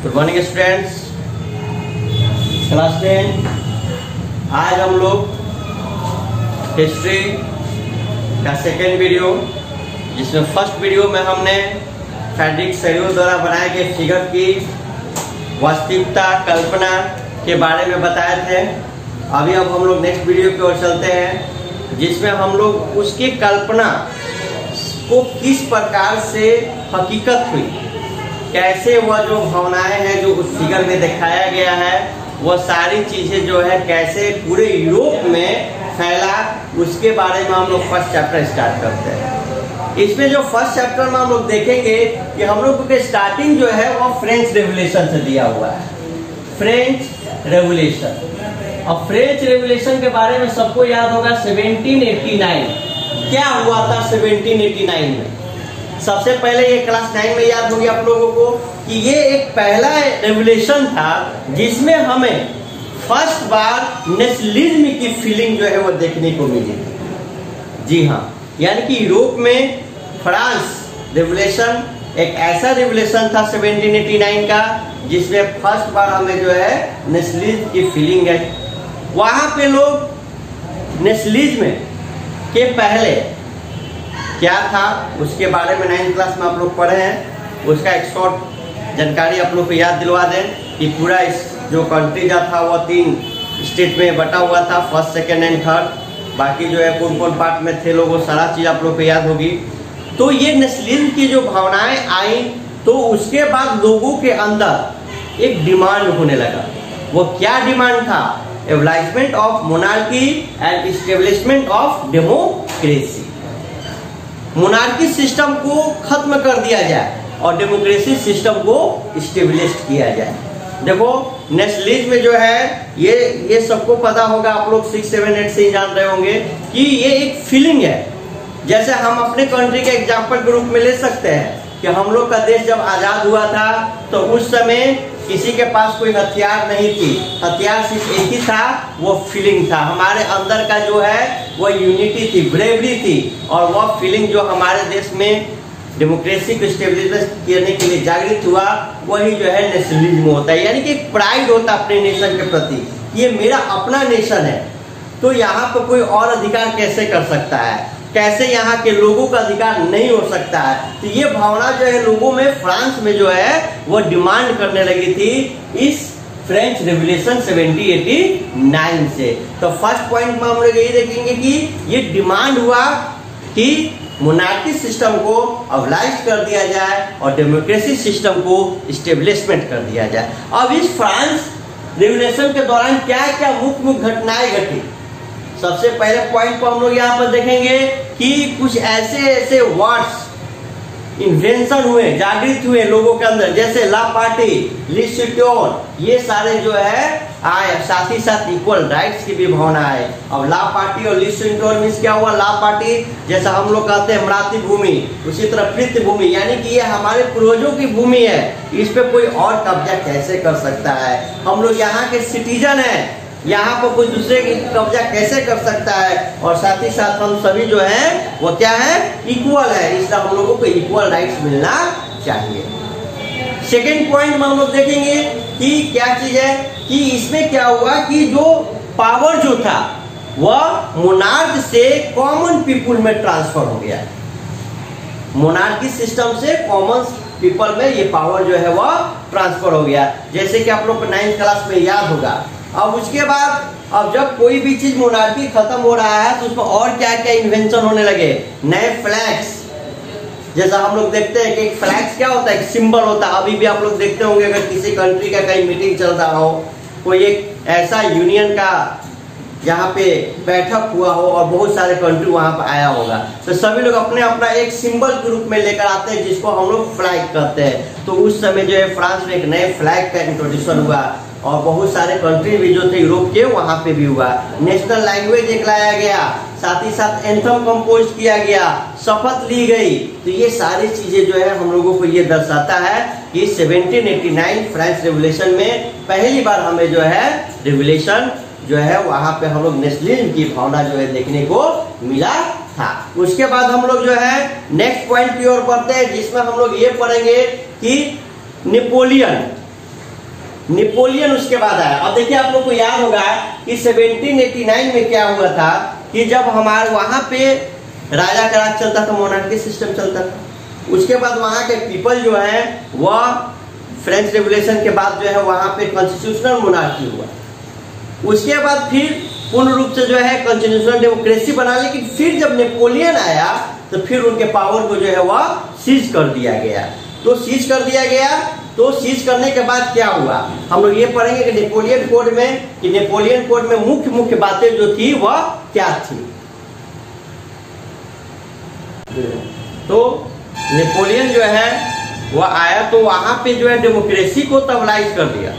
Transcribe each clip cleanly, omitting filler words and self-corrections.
Good morning students, class 10। आज हम लोग हिस्ट्री का सेकेंड वीडियो, जिसमें फर्स्ट वीडियो में हमने फ्रेडरिक सैल्यूट द्वारा बनाए गए फिगर की वास्तविकता कल्पना के बारे में बताए थे। अभी अब हम लोग नेक्स्ट वीडियो की ओर चलते हैं, जिसमें हम लोग उसकी कल्पना को किस प्रकार से हकीकत हुई, कैसे वह जो भावनाएं हैं जो उस फिगर में दिखाया गया है, वह सारी चीजें जो है कैसे पूरे यूरोप में फैला, उसके बारे में हम लोग फर्स्ट चैप्टर स्टार्ट करते हैं। इसमें जो फर्स्ट चैप्टर में हम लोग देखेंगे कि हम लोग के स्टार्टिंग जो है वह फ्रेंच रेवोल्यूशन से दिया हुआ है। फ्रेंच रेवोल्यूशन, और फ्रेंच रेवोल्यूशन के बारे में सबको याद होगा 1789 क्या हुआ था 1789 में। सबसे पहले ये क्लास 9 में याद होगी आप लोगों को कि ये एक पहला रेवोल्यूशन था जिसमें हमें फर्स्ट बार नेशनलिज्म की फीलिंग जो है वो देखने को मिली थी। जी हाँ, यानी कि यूरोप में फ्रांस रेवोल्यूशन एक ऐसा रेवोल्यूशन था 1789 का, जिसमें फर्स्ट बार हमें जो है नेशनलिज्म की फीलिंग है। वहां पे लोग नेशनलिज्म के पहले क्या था उसके बारे में 9th क्लास में आप लोग पढ़े हैं। उसका एक शॉर्ट जानकारी आप लोग को याद दिलवा दें कि पूरा इस जो कंट्री जा था वो 3 स्टेट में बटा हुआ था, फर्स्ट सेकेंड एंड थर्ड। बाकी जो है कौन कौन पार्ट में थे लोग, वो सारा चीज आप लोग को याद होगी। तो ये नेशनलिज्म की जो भावनाएं आई, तो उसके बाद लोगों के अंदर एक डिमांड होने लगा। वो क्या डिमांड था? Abolishment of monarchy and establishment of democracy. Monarchy system को खत्म कर दिया जाए और डेमोक्रेसी सिस्टम को स्टेब्लिश किया जाए। देखो नेशनलिज्म जो है ये सबको पता होगा, आप लोग 6, 7, 8 से ही जान रहे होंगे कि ये एक फीलिंग है। जैसे हम अपने कंट्री के एग्जाम्पल के रूप में ले सकते हैं कि हम लोग का देश जब आजाद हुआ था तो उस समय किसी के पास कोई हथियार नहीं थी। हथियार सिर्फ एक ही था, वो फीलिंग था। हमारे अंदर का जो है वो यूनिटी थी, ब्रेवरी थी, और वह फीलिंग जो हमारे देश में डेमोक्रेसी को स्टेबलिश करने के लिए जागृत हुआ, वही जो है नेशनलिज्म होता है। यानी कि एक प्राइड होता है अपने नेशन के प्रति, ये मेरा अपना नेशन है, तो यहाँ पर कोई और अधिकार कैसे कर सकता है, कैसे यहाँ के लोगों का अधिकार नहीं हो सकता है। तो ये भावना जो है लोगों में फ्रांस में जो है वो डिमांड करने लगी थी इस फ्रेंच रेवोल्यूशन 1789 से। तो फर्स्ट पॉइंट में हम लोग यही देखेंगे कि ये डिमांड हुआ कि मोनार्की सिस्टम को अबलाइज कर दिया जाए और डेमोक्रेसी सिस्टम को स्टेब्लिशमेंट कर दिया जाए। अब इस फ्रांस रेवोल्यूशन के दौरान क्या क्या मुख्य घटनाएं घटी, सबसे पहले पॉइंट को हम लोग यहाँ पर देखेंगे कि कुछ ऐसे वर्ड्स इन्वेंशन हुए, जागृत हुए लोगों के अंदर, जैसे ला पार्टी, लिस्टोन, ये सारे जो है आए। साथ ही साथ इक्वल राइट्स की भी भावना है। अब ला पार्टी और लिस्टोन मीन्स क्या हुआ? ला पार्टी जैसा हम लोग कहते हैं मराठी भूमि, उसी तरह पृथ्वी भूमि, यानी कि ये हमारे पूर्वजों की भूमि है, इस पे कोई और कब्जा कैसे कर सकता है? हम लोग यहाँ के सिटीजन है, यहाँ पर कोई दूसरे की कब्जा कैसे कर सकता है? और साथ ही साथ हम सभी जो है वो क्या है? इक्वल है, इसलिए हम लोगों को इक्वल राइट्स मिलना चाहिए। सेकेंड पॉइंट में हम लोग देखेंगे कि क्या चीज है कि इसमें क्या हुआ कि जो पावर जो था वह मोनार्क से कॉमन पीपुल में ट्रांसफर हो गया। मोनार्की सिस्टम से कॉमन पीपल में ये पावर जो है वह ट्रांसफर हो गया, जैसे कि आप लोग को 9th क्लास में याद होगा। अब उसके बाद अब जब कोई भी चीज मोनार्की खत्म हो रहा है तो उसमें और क्या क्या इन्वेंशन होने लगे, नए फ्लैग्स। जैसा हम लोग देखते हैं कि एक फ्लैग्स क्या होता है? एक सिंबल होता है। अभी भी आप लोग देखते होंगे अगर किसी कंट्री का कहीं मीटिंग चल रहा हो, कोई एक ऐसा यूनियन का यहाँ पे बैठक हुआ हो और बहुत सारे कंट्री वहां पर आया होगा, तो सभी लोग अपने अपना एक सिंबल के रूप में लेकर आते हैं, जिसको हम लोग फ्लैग कहते हैं। तो उस समय जो है फ्रांस में एक नए फ्लैग का इंट्रोड्यूशन हुआ और बहुत सारे कंट्री भी जो थे यूरोप के वहां पे भी हुआ। नेशनल लैंग्वेज एक लाया गया, साथ ही साथ एंथम कंपोज किया गया, शपथ ली गई। तो ये सारी चीजें जो है हम लोगों को ये दर्शाता है कि 1789 फ्रेंच रेवोल्यूशन में पहली बार हमें जो है रेवोल्यूशन जो है वहां पे हम लोग नेशनलिज्म की भावना जो है देखने को मिला था। उसके बाद हम लोग जो है नेक्स्ट पॉइंट की ओर बढ़ते हैं, जिसमें हम लोग ये पढ़ेंगे कि नेपोलियन नेपोलियन उसके बाद आया। अब देखिए आप लोग को याद होगा कि 1789 में क्या हुआ था कि जब हमारे वहां पे राजा का राज चलता था, मोनार्की सिस्टम चलता था। उसके बाद वहां के पीपल जो है वह फ्रेंच रेवोल्यूशन के बाद जो है वहां पे कॉन्स्टिट्यूशनल मोनार्की हुआ। उसके बाद फिर पूर्ण रूप से जो है कॉन्स्टिट्यूशनल डेमोक्रेसी बना, लेकिन फिर जब नेपोलियन आया तो फिर उनके पावर को जो है वह सीज कर दिया गया। तो सीज कर दिया गया, तो सीज करने के बाद क्या हुआ हम लोग ये पढ़ेंगे कि नेपोलियन कोड में मुख्य मुख्य बातें जो थी वह क्या थी। तो नेपोलियन जो है वह आया तो वहां पे जो है डेमोक्रेसी को स्टेबलाइज कर दिया,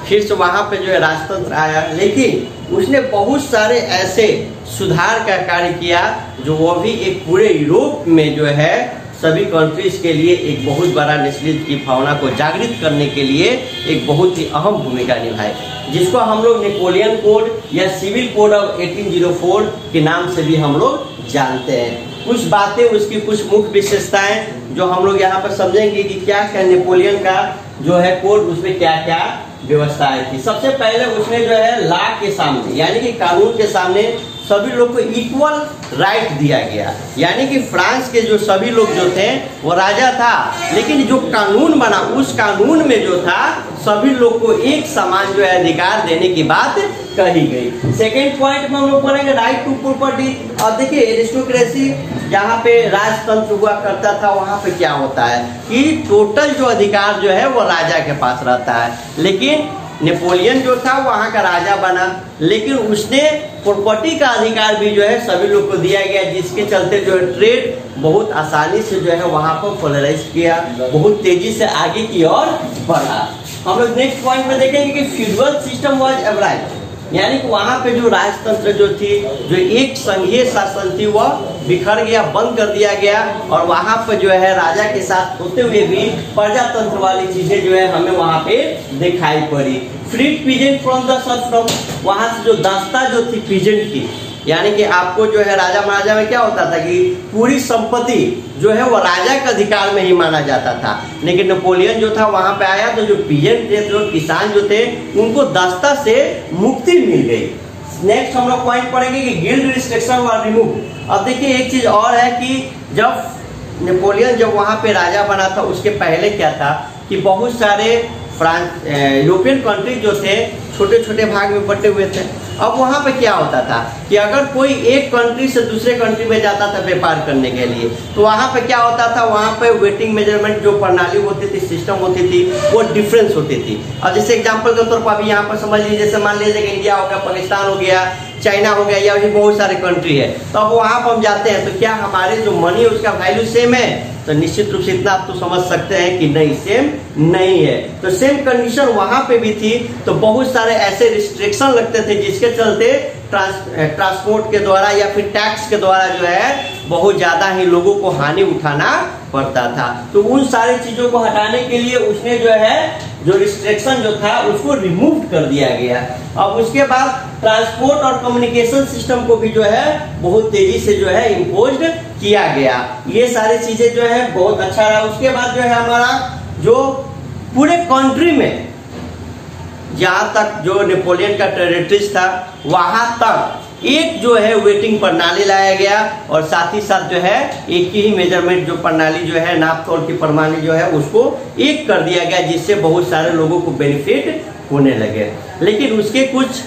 फिर से वहां पे जो है राजतंत्र आया, लेकिन उसने बहुत सारे ऐसे सुधार का कार्य किया जो वो भी एक पूरे यूरोप में जो है सभी कंट्रीज के लिए एक बहुत बड़ा नेशनलिज्म की भावना को जागृत करने के लिए एक बहुत ही अहम भूमिका निभाई, जिसको हम लोग नेपोलियन कोड या सिविल कोड ऑफ 1804 के नाम से भी हम लोग जानते हैं। कुछ बातें, उसकी कुछ मुख्य विशेषताएं जो हम लोग यहाँ पर समझेंगे कि क्या क्या नेपोलियन का जो है कोड, उसमें क्या क्या व्यवस्थाएं थी। सबसे पहले उसने जो है लॉ के सामने यानी कि कानून के सामने सभी लोग को इक्वल राइट दिया गया, यानी कि फ्रांस के जो सभी लोग जो थे वो राजा था, लेकिन जो कानून बना उस कानून में जो था सभी लोग को एक समान जो है अधिकार देने की बात कही गई। सेकेंड पॉइंट में हम लोग पढ़ेंगे राइट टू प्रॉपर्टी। अब देखिए एरिस्टोक्रेसी जहाँ पे राजतंत्र हुआ करता था वहां पे क्या होता है कि टोटल जो अधिकार जो है वो राजा के पास रहता है, लेकिन नेपोलियन जो था वहां का राजा बना, लेकिन उसने प्रॉपर्टी का अधिकार भी जो है सभी लोग को दिया गया, जिसके चलते जो है ट्रेड बहुत आसानी से जो है वहां पर फ्लोरिश किया, बहुत तेजी से आगे की ओर बढ़ा। हम लोग नेक्स्ट पॉइंट में देखेंगे कि फ्यूडल सिस्टम वाज एब्राइड, यानी कि वहां पे जो राजतंत्र जो थी, जो एक संघीय शासन थी, वह बिखर गया, बंद कर दिया गया, और वहां पे जो है राजा के साथ होते हुए भी प्रजातंत्र वाली चीजें जो है हमें वहां पे दिखाई पड़ी। Freed peasant from the serf, वहां से जो दास्ता जो थी पीजेंट की, यानी कि आपको जो है राजा महाराजा में क्या होता था कि पूरी संपत्ति जो है वो राजा के अधिकार में ही माना जाता था, लेकिन नेपोलियन जो था वहां पे आया तो जो पीजेंट थे, जो किसान जो थे, उनको दास्ता से मुक्ति मिल गई। नेक्स्ट हम लोग पॉइंट पढ़ेंगे कि गिल्ड रिस्ट्रिक्शन व रिमूव। अब देखिए एक चीज और है कि जब नेपोलियन जब वहां पे राजा बना था उसके पहले क्या था कि बहुत सारे यूरोपियन कंट्री जो थे छोटे छोटे भाग में बटे हुए थे। अब वहां पे क्या होता था कि अगर कोई एक कंट्री से दूसरे कंट्री में जाता था व्यापार करने के लिए, तो वहां पे क्या होता था, वहां पे वेटिंग मेजरमेंट जो प्रणाली होती थी, सिस्टम होती थी, वो डिफरेंस होती थी। अब जैसे एग्जांपल के तौर पर अभी यहाँ पर समझ लीजिए, जैसे मान लीजिए कि इंडिया हो गया, पाकिस्तान हो गया, चाइना हो गया, या भी बहुत सारे कंट्री है, तो अब वहां पर हम जाते हैं तो क्या हमारे जो मनी है उसका वैल्यू सेम है? तो निश्चित रूप से इतना आप तो समझ सकते हैं कि नहीं, सेम नहीं है। तो सेम कंडीशन वहां पे भी थी, तो बहुत सारे ऐसे रिस्ट्रिक्शन लगते थे जिसके चलते ट्रांसपोर्ट के द्वारा या फिर टैक्स के द्वारा जो है बहुत ज्यादा ही लोगों को हानि उठाना पड़ता था। तो उन सारी चीजों को हटाने के लिए उसने जो है जो रिस्ट्रिक्शन जो था उसको रिमूव कर दिया गया। अब उसके बाद ट्रांसपोर्ट और कम्युनिकेशन सिस्टम को भी जो है बहुत तेजी से जो है इम्पोज्ड किया गया। ये सारी चीजें जो है बहुत अच्छा रहा। उसके बाद जो है हमारा जो पूरे कंट्री में जहां तक जो नेपोलियन का टेरिटरीज था वहां तक एक जो है वेटिंग प्रणाली लाया गया, और साथ ही साथ जो है एक ही मेजरमेंट जो प्रणाली जो है नाप तोल की प्रणाली जो है उसको एक कर दिया गया, जिससे बहुत सारे लोगों को बेनिफिट होने लगे। लेकिन उसके कुछ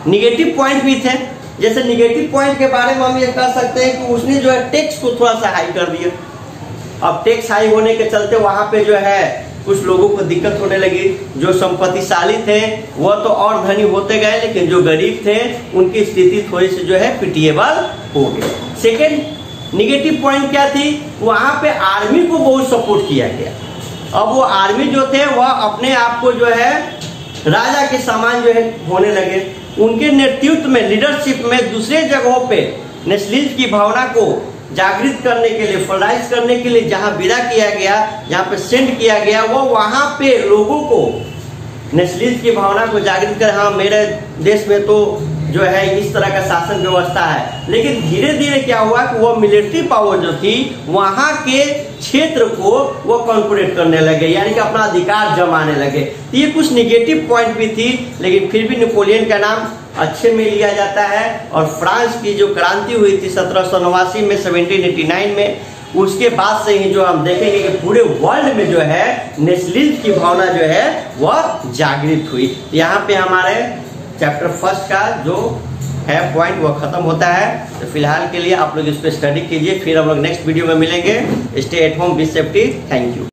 निगेटिव पॉइंट भी थे। जैसे निगेटिव पॉइंट के बारे में हम ये कह सकते हैं कि उसने जो है टैक्स को थोड़ा सा हाई कर दिया। अब टैक्स हाई होने के चलते वहां पे जो है कुछ लोगों को दिक्कत होने लगी। जो संपत्तिशाली थे वो तो और धनी होते गए, लेकिन जो गरीब थे उनकी स्थिति थोड़ी सी जो है पिटिएबल हो गई। सेकेंड निगेटिव पॉइंट क्या थी, वहां पे आर्मी को बहुत सपोर्ट किया गया। अब वो आर्मी जो थे वह अपने आप को जो है राजा के समान जो है होने लगे। उनके नेतृत्व में, लीडरशिप में दूसरे जगहों पे नेशनलिज्म की भावना को जागृत करने के लिए, फलाइज करने के लिए जहां विदा किया गया, जहां पे सेंड किया गया, वो वहां पे लोगों को नेशनलिज्म की भावना को जागृत कर, हाँ मेरे देश में तो जो है इस तरह का शासन व्यवस्था है। लेकिन धीरे धीरे क्या हुआ कि वो मिलिट्री पावर जो थी वहां के क्षेत्र को वो कॉन्पोरेट करने लगे, यानी कि अपना अधिकार जमाने लगे। तो ये कुछ निगेटिव पॉइंट भी थी, लेकिन फिर भी नेपोलियन का नाम अच्छे में लिया जाता है। और फ्रांस की जो क्रांति हुई थी 1789 में, 1789 में, उसके बाद से ही जो हम देखेंगे कि पूरे वर्ल्ड में जो है नेशनलिज्म की भावना जो है वह जागृत हुई। यहाँ पे हमारे चैप्टर फर्स्ट का जो है पॉइंट वो खत्म होता है। तो फिलहाल के लिए आप लोग इस पर स्टडी कीजिए, फिर हम लोग नेक्स्ट वीडियो में मिलेंगे। Stay at home, be safety. Thank you.